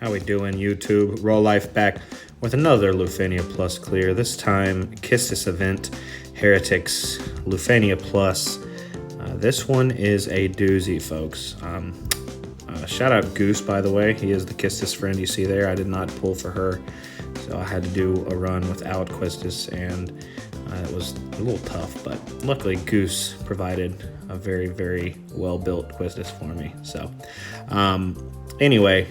How we doing, YouTube? Raw Life back with another Lufenia Plus clear. This time, Quistis event, Heretics Lufenia Plus. This one is a doozy, folks. Shout out Goose, by the way. He is the Quistis friend you see there. I did not pull for her, so I had to do a run without Quistis, and it was a little tough, but luckily Goose provided a very, very well-built Quistis for me. So, anyway,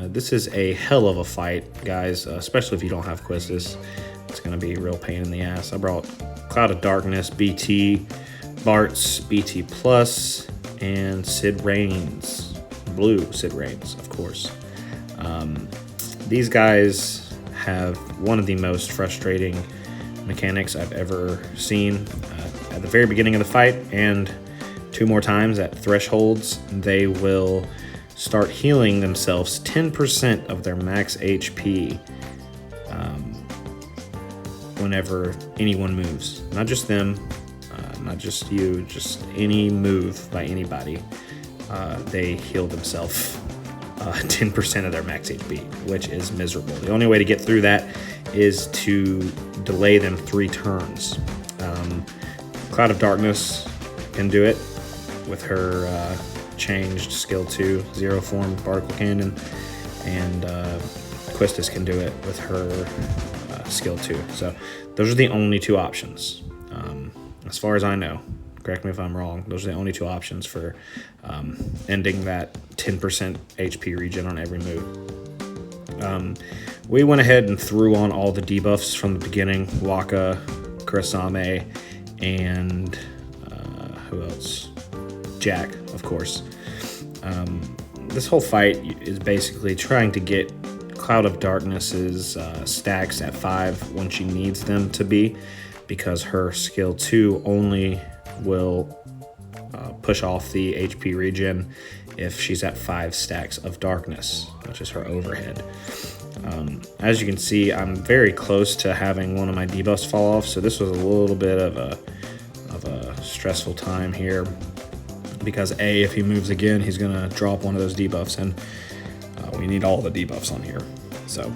this is a hell of a fight, guys, especially if you don't have Quistis. It's going to be a real pain in the ass. I brought Cloud of Darkness, BT, Bartz, BT+, and Sid Reigns. Blue Sid Reigns, of course. These guys have one of the most frustrating mechanics I've ever seen. At the very beginning of the fight and two more times at thresholds, they will start healing themselves 10% of their max HP whenever anyone moves. Not just them, not just you, just any move by anybody. They heal themselves 10% of their max HP, which is miserable. The only way to get through that is to delay them 3 turns. Cloud of Darkness can do it with her changed skill 2, Zero Form Particle Cannon, and Quistis can do it with her skill 2. So those are the only 2 options. As far as I know, correct me if I'm wrong, those are the only 2 options for ending that 10% HP regen on every move. We went ahead and threw on all the debuffs from the beginning, Waka, Kurasame, and who else? Jack, of course. This whole fight is basically trying to get Cloud of Darkness's stacks at 5 when she needs them to be, because her skill 2 only will push off the HP regen if she's at 5 stacks of darkness, which is her overhead. As you can see, I'm very close to having one of my debuffs fall off, so this was a little bit of a stressful time here, because if he moves again, he's gonna drop one of those debuffs, and we need all the debuffs on here. So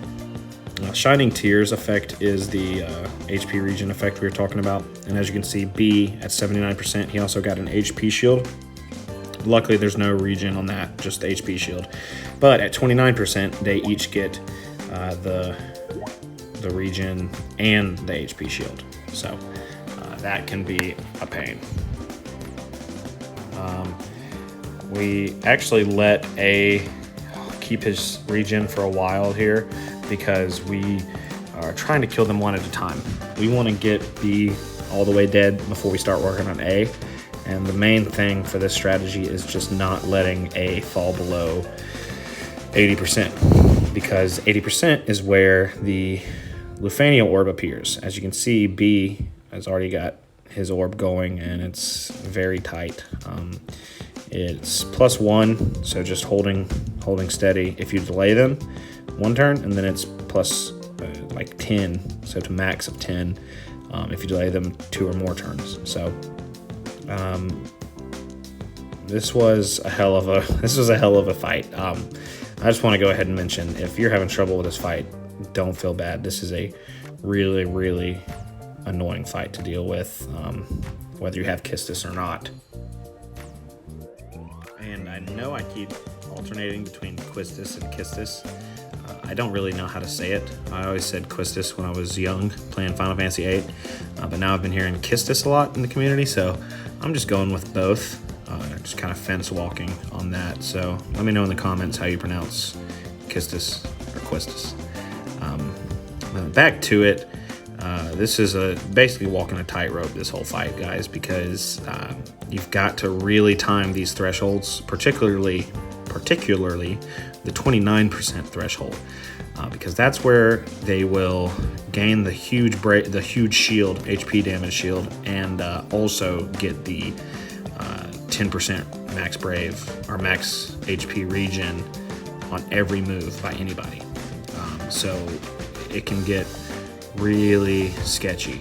Shining Tears effect is the HP regen effect we were talking about, and as you can see, B at 79%, he also got an HP shield. Luckily, there's no regen on that, just the HP shield. But at 29%, they each get the regen and the HP shield. So that can be a pain. We actually let A keep his regen for a while here because we are trying to kill them one at a time. We want to get B all the way dead before we start working on A. And the main thing for this strategy is just not letting A fall below 80%, because 80% is where the Lufenia orb appears. As you can see, B has already got his orb going, and it's very tight. It's +1, so just holding steady. If you delay them 1 turn, and then it's plus like 10, so to max of 10 if you delay them 2 or more turns. So this was a hell of a fight. I just want to go ahead and mention, if you're having trouble with this fight, don't feel bad. This is a really, really annoying fight to deal with, whether you have Quistis or not. And I know I keep alternating between Quistis and Quistis. I don't really know how to say it. I always said Quistis when I was young, playing Final Fantasy VIII, but now I've been hearing Quistis a lot in the community, so I'm just going with both. Just kind of fence walking on that. So let me know in the comments how you pronounce Quistis or Quistis. Back to it. This is basically walking a tightrope, this whole fight, guys, because you've got to really time these thresholds, particularly the 29% threshold, because that's where they will gain the huge shield, HP damage shield, and also get the 10% max brave or max HP regen on every move by anybody. So it can get really sketchy.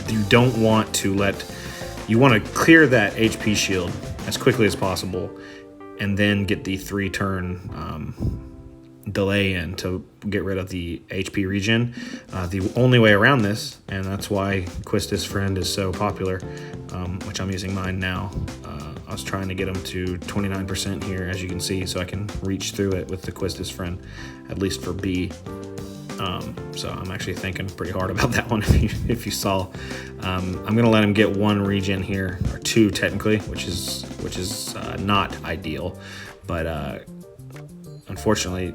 You don't want to you want to clear that HP shield as quickly as possible and then get the 3-turn delay in to get rid of the HP regen. The only way around this, and that's why Quistis friend is so popular, which I'm using mine now. I was trying to get them to 29% here, as you can see, so I can reach through it with the Quistis friend, at least for B. So I'm actually thinking pretty hard about that one. If you saw, I'm gonna let him get 1 regen here, or 2 technically, which is not ideal, but unfortunately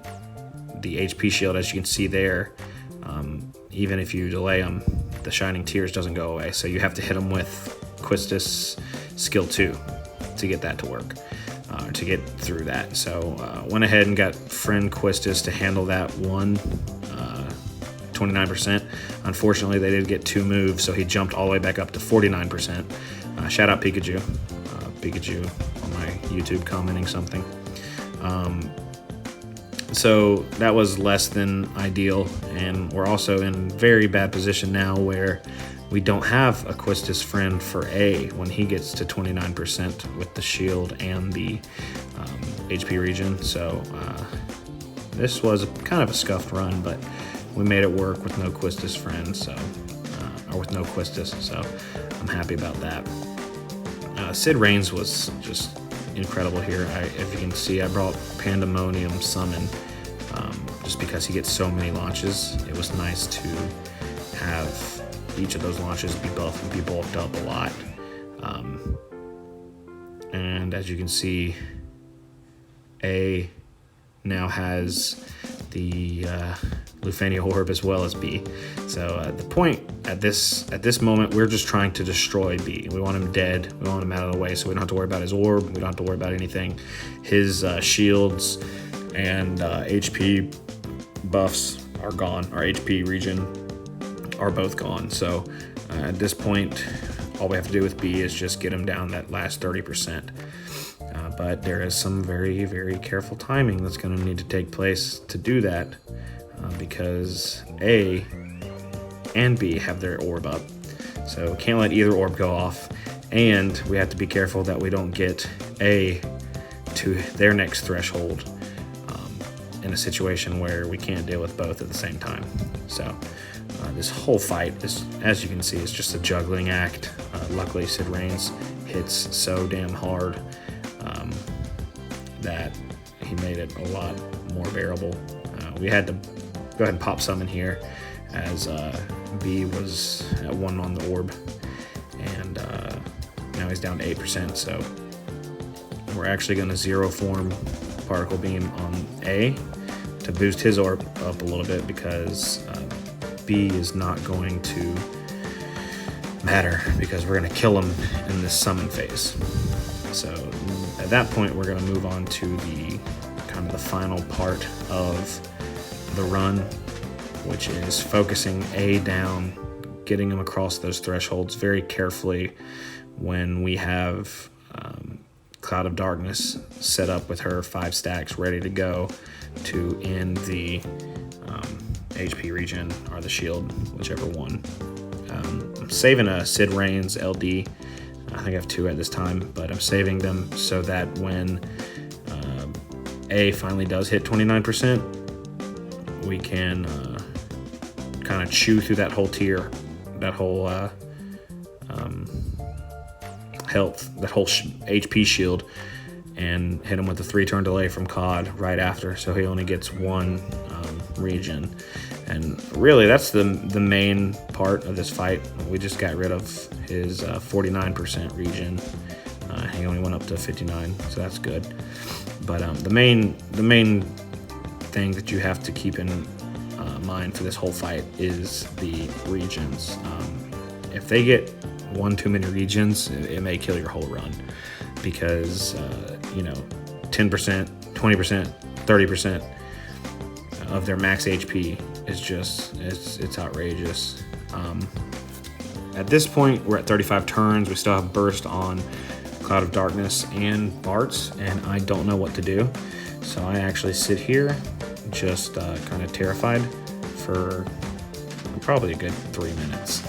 the HP shield, as you can see there, even if you delay him, the Shining Tears doesn't go away, so you have to hit him with Quistis skill 2 to get that to work, to get through that. So went ahead and got friend Quistis to handle that 29%. Unfortunately, they did get 2 moves, so he jumped all the way back up to 49%. Shout out Pikachu. Pikachu on my YouTube commenting something. So that was less than ideal, and we're also in very bad position now where we don't have a Quistis friend for A when he gets to 29% with the shield and the HP regen. So this was kind of a scuffed run, but we made it work with no Quistis friend, so or with no Quistis, so I'm happy about that. Sid Reigns was just incredible here. If you can see, I brought Pandemonium Summon just because he gets so many launches. It was nice to have each of those launches be bulked up a lot. And as you can see, A now has the Lufenia Orb as well as B. So the point at this moment, we're just trying to destroy B. We want him dead. We want him out of the way, so we don't have to worry about his orb. We don't have to worry about anything. His shields and HP buffs are gone. Our HP regen are both gone. So at this point, all we have to do with B is just get him down that last 30%. But there is some very, very careful timing that's going to need to take place to do that, because A and B have their orb up. So can't let either orb go off, and we have to be careful that we don't get A to their next threshold in a situation where we can't deal with both at the same time. So this whole fight, as you can see, is just a juggling act. Luckily, Sid Reigns hits so damn hard that he made it a lot more bearable. We had to go ahead and pop summon here, as B was at 1 on the orb, and now he's down to 8%. So we're actually going to zero form Particle Beam on A to boost his orb up a little bit, because B is not going to matter, because we're going to kill him in this summon phase. So at that point, we're going to move on to the kind of the final part of the run, which is focusing A down, getting him across those thresholds very carefully when we have Cloud of Darkness set up with her 5 stacks ready to go to end the HP regen or the shield, whichever one. I'm saving a Sid Reigns LD. I think I have 2 at this time, but I'm saving them so that when A finally does hit 29%, we can kind of chew through that whole tier, that whole health, that whole HP shield, and hit him with a 3-turn delay from COD right after, so he only gets 1 regen. And really, that's the main part of this fight. We just got rid of his 49% regen. He only went up to 59, so that's good. But the main thing that you have to keep in mind for this whole fight is the regens. If they get 1 too many regens, it may kill your whole run, because 10%, 20%, 30% of their max HP is just it's outrageous. At this point, we're at 35 turns. We still have burst on Cloud of Darkness and Bartz, and I don't know what to do. So I actually sit here just kind of terrified for probably a good 3 minutes.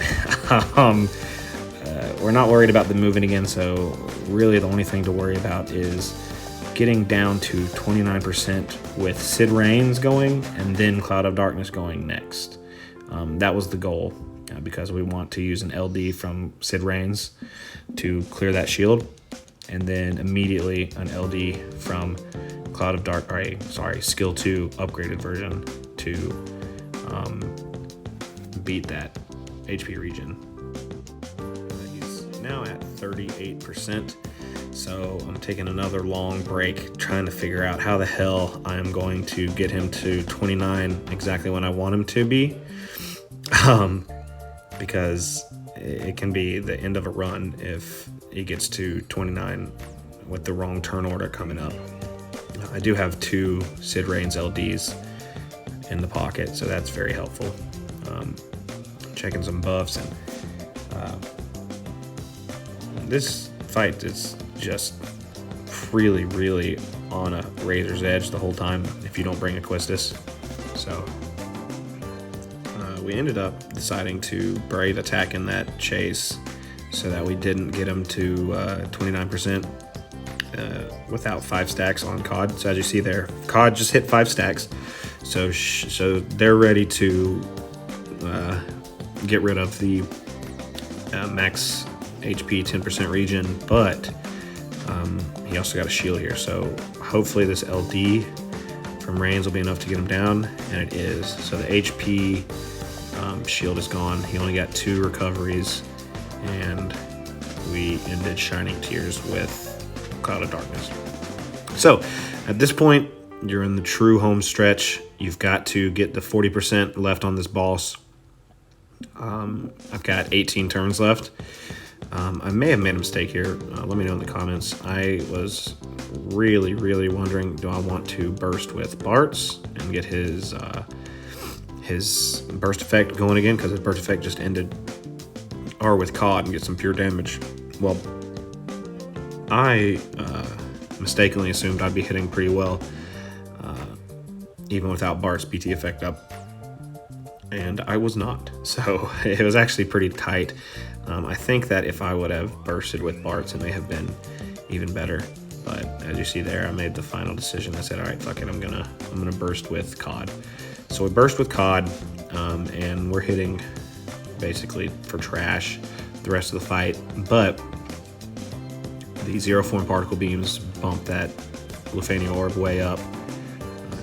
We're not worried about them moving again, so really the only thing to worry about is getting down to 29% with Sid Reigns going and then Cloud of Darkness going next. That was the goal, because we want to use an LD from Sid Reigns to clear that shield, and then immediately an LD from Cloud of Dark, Skill 2 upgraded version to beat that HP regen. He's now at 38%, so I'm taking another long break trying to figure out how the hell I'm going to get him to 29 exactly when I want him to be, because it can be the end of a run if he gets to 29 with the wrong turn order coming up. I do have 2 Sid Reigns LDs in the pocket, so that's very helpful. Checking some buffs, and this fight is just really on a razor's edge the whole time if you don't bring a Quistis. So we ended up deciding to Brave attack in that chase so that we didn't get him to 29% without 5 stacks on COD. So as you see there, COD just hit 5 stacks, so they're ready to get rid of the max HP 10% regen, but he also got a shield here, so hopefully this LD from Reigns will be enough to get him down, and it is. So the HP shield is gone. He only got 2 recoveries, and we ended Shining Tears with Cloud of Darkness. So at this point, you're in the true home stretch. You've got to get the 40% left on this boss. I've got 18 turns left. I may have made a mistake here. Let me know in the comments. I was really wondering, do I want to burst with Bartz and get his burst effect going again, because his burst effect just ended, or with COD and get some pure damage? Well, I mistakenly assumed I'd be hitting pretty well even without Bart's BT effect up, and I was not. So it was actually pretty tight. I think that if I would have bursted with Bartz, it may have been even better. But as you see there, I made the final decision. I said, all right, fuck it, I'm gonna burst with COD. So we burst with COD, and we're hitting basically for trash the rest of the fight. But the Zero Form Particle Beams bump that Lufenia orb way up,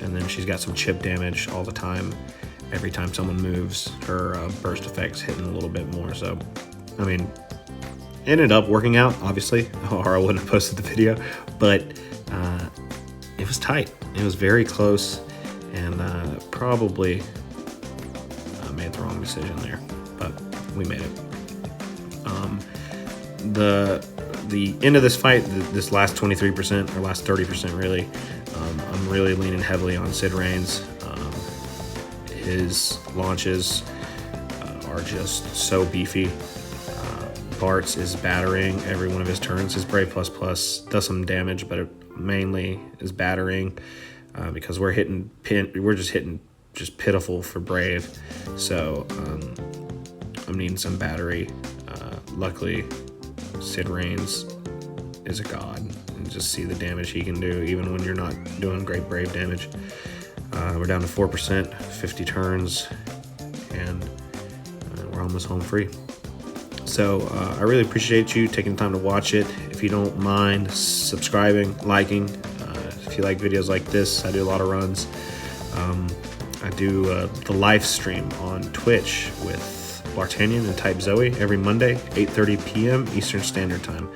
and then she's got some chip damage all the time. Every time someone moves, her burst effect's hitting a little bit more. So, I mean, it ended up working out, obviously, or I wouldn't have posted the video, but it was tight. It was very close, and probably made the wrong decision there, but we made it. The end of this fight, this last 23%, or last 30% really, I'm really leaning heavily on Sid Reigns. His launches are just so beefy. Bartz is battering every one of his turns. His Brave Plus Plus does some damage, but it mainly is battering because we're just hitting pitiful for Brave. So I'm needing some battery. Luckily, Sid Reigns is a god, and just see the damage he can do even when you're not doing great Brave damage. We're down to 4%, 50 turns, and we're almost home free. So I really appreciate you taking the time to watch it. If you don't mind subscribing, liking, if you like videos like this, I do a lot of runs. I do the live stream on Twitch with Bartanian and Type Zoe every Monday, 8:30 p.m. Eastern Standard Time.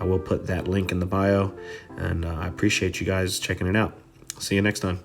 I will put that link in the bio, and I appreciate you guys checking it out. See you next time.